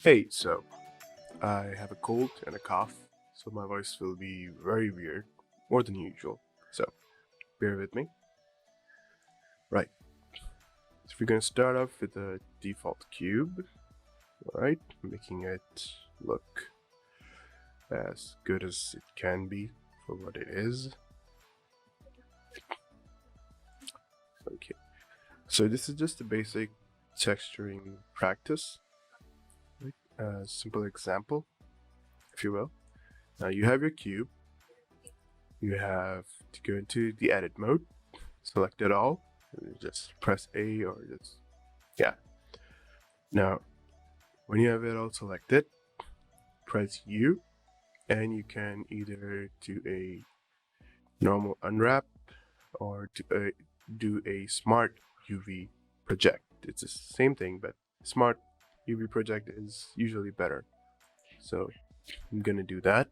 Hey, so I have a cold and a cough, so my voice will be very weird, more than usual. So bear with me. Right, so we're gonna start off with the default cube, right? Making it look as good as it can be for what it is. Okay, so this is just a basic texturing practice, right? A simple example, if you will. Now you have your cube. You have to go into the edit mode, select it all, and just press A or just, yeah. Now, when you have it all selected, press U, and you can either do a normal unwrap or do a smart UV project. It's the same thing, but smart UV project is usually better. So I'm gonna do that.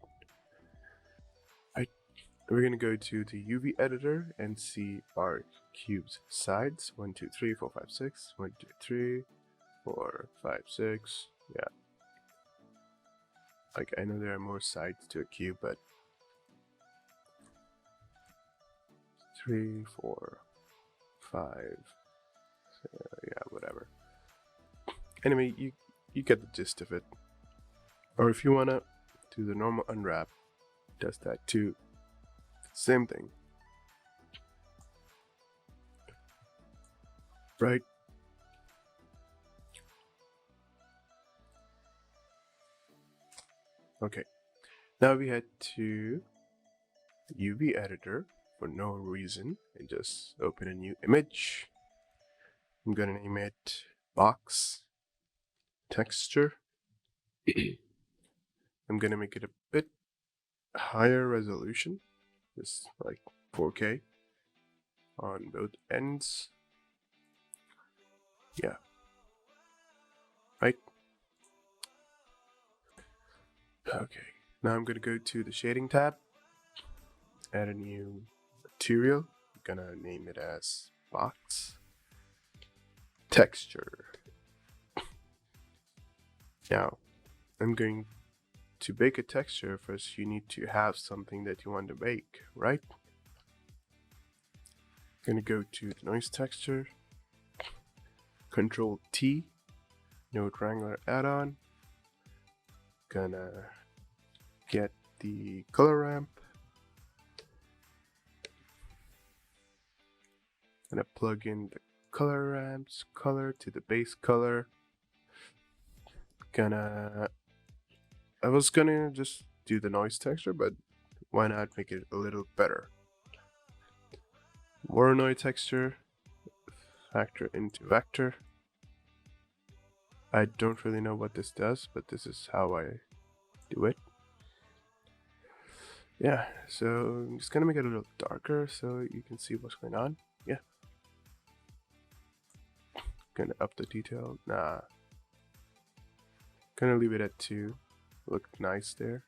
We're gonna go to the UV editor and see our cube's sides. 1, 2, 3, 4, 5, 6. 1, 2, 3, 4, 5, 6. Yeah. Like, I know there are more sides to a cube, but 3, 4, 5. So, yeah, whatever. Anyway, you get the gist of it. Or if you wanna do the normal unwrap, does that too. Same thing. Right? Okay. Now we head to UV editor for no reason and just open a new image. I'm gonna name it box texture. I'm gonna make it a bit higher resolution, just like 4K on both ends. Yeah. Right? Okay. Now I'm gonna go to the shading tab, add a new material. I'm gonna name it as box texture. Now, I'm going to bake a texture. First, you need to have something that you want to bake, right? I'm gonna go to the noise texture, Control T, Node Wrangler add-on. Gonna get the color ramp. Gonna plug in the color ramp's color to the base color. I was gonna just do the noise texture, but why not make it a little better? Voronoi texture, factor into vector. I don't really know what this does, but this is how I do it. Yeah, so I'm just gonna make it a little darker so you can see what's going on. Yeah. Gonna up the detail. Nah. Gonna leave it at 2. Look nice there.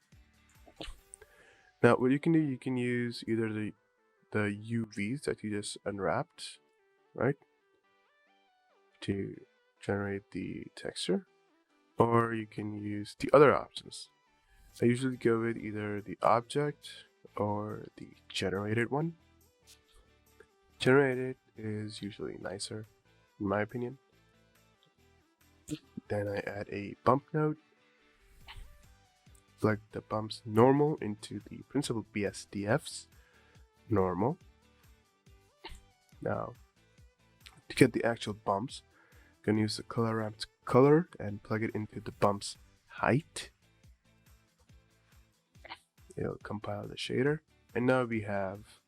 Now what you can do, you can use either the UVs that you just unwrapped, right, to generate the texture, or you can use the other options. I usually go with either the object or the generated one. Generated is usually nicer, in my opinion. Then I add a bump node, plug the bumps normal into the principal BSDFs normal. Now, to get the actual bumps, I'm gonna use the color ramp's color and plug it into the bump's height. It'll compile the shader, and now we have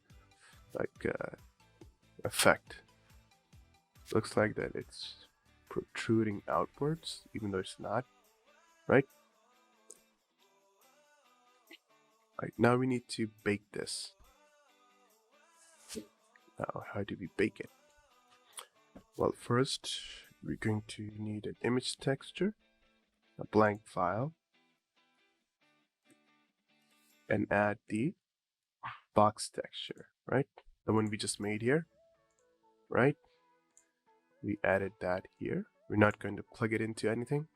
like effect. Looks like that it's protruding outwards, even though it's not, right? Right, now we need to bake this. Now, how do we bake it? Well, first, we're going to need an image texture, a blank file, and add the box texture, right? The one we just made here, right? We added that here. We're not going to plug it into anything.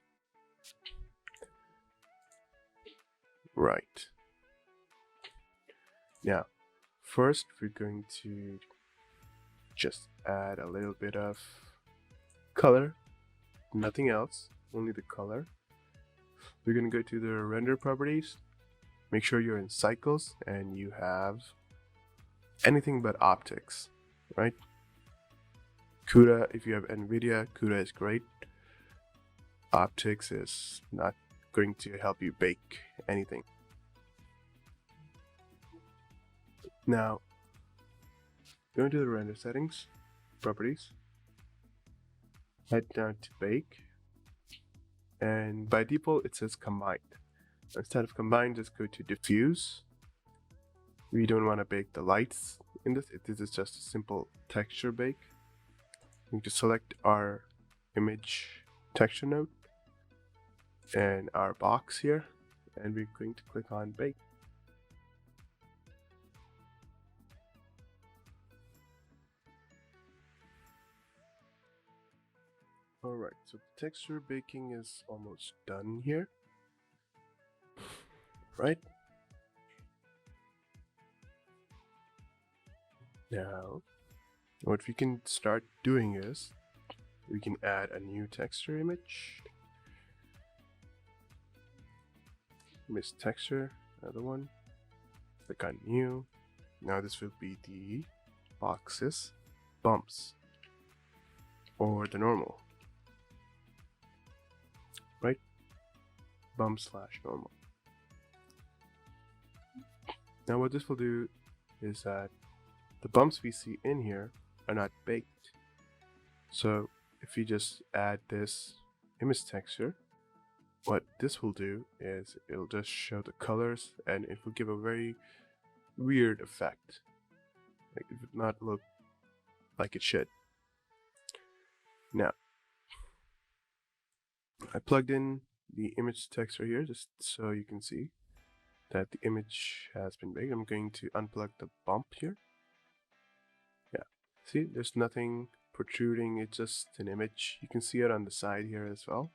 right. Now, first we're going to just add a little bit of color, nothing else, only the color. We're going to go to the render properties, make sure you're in cycles and you have anything but optics, right? CUDA, if you have NVIDIA, CUDA is great. Optics is not going to help you bake anything. Now, go to the render settings, properties, head down to bake, and by default it says combined. Instead of combined, just go to diffuse. We don't want to bake the lights in this. This is just a simple texture bake. We need to select our image texture node and our box here, and we're going to click on bake. Alright, so the texture baking is almost done here, right? Now, what we can start doing is we can add a new texture image. Miss texture, another one. Click on new. Now this will be the boxes, bumps, or the normal, right? Bump slash normal. Now what this will do is that the bumps we see in here are not baked. So if you just add this image texture, what this will do is it'll just show the colors and it will give a very weird effect. Like it would not look like it should. Now, I plugged in the image texture here just so you can see that the image has been baked. I'm going to unplug the bump here. Yeah, see, there's nothing protruding, it's just an image. You can see it on the side here as well.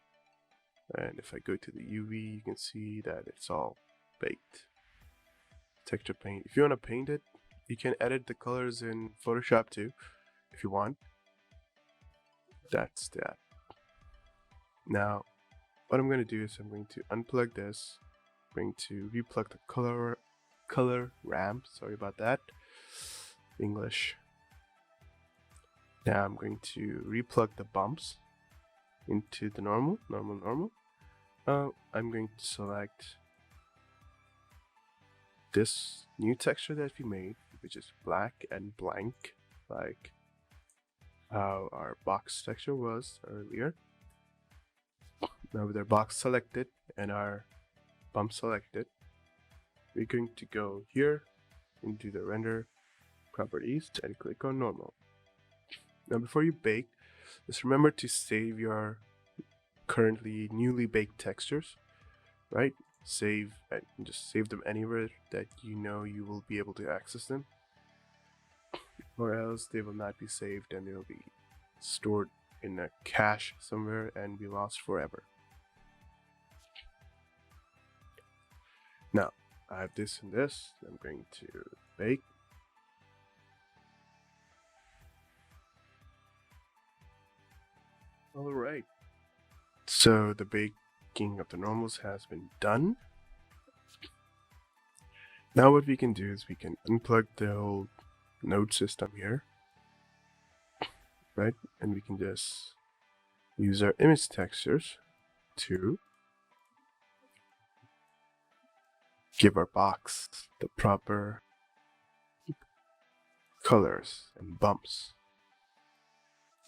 And if I go to the UV, you can see that it's all baked. Texture paint. If you want to paint it, you can edit the colors in Photoshop too, if you want. That's that. Now, what I'm going to do is I'm going to unplug this. I'm going to replug the color RAM. Sorry about that. English. Now I'm going to replug the bumps into the normal. I'm going to select this new texture that we made, which is black and blank, like how our box texture was earlier. Now with our box selected and our bump selected, we're going to go here into the render properties and click on normal. Now before you bake, just remember to save your currently newly baked textures, right? Save and just save them anywhere that you know you will be able to access them, or else they will not be saved and they'll be stored in a cache somewhere and be lost forever. Now I have this and this. I'm going to bake. All right. So the baking of the normals has been done. Now what we can do is we can unplug the whole node system here, right? And we can just use our image textures to give our box the proper colors and bumps.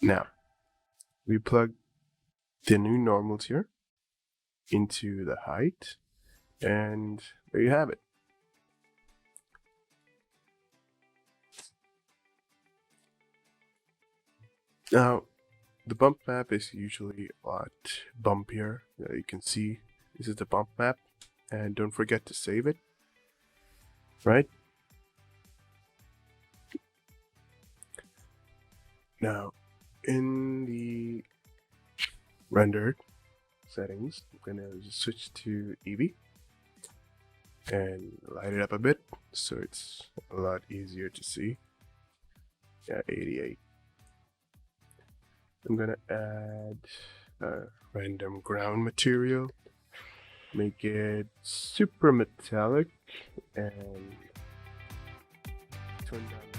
Now, we plug the new normals here into the height, and there you have it. Now, the bump map is usually a lot bumpier. You can see this is the bump map, and don't forget to save it, right? Now, in the rendered settings, I'm gonna switch to Eevee. and light it up a bit so it's a lot easier to see. Yeah, 88. I'm gonna add a random ground material, make it super metallic, and turn down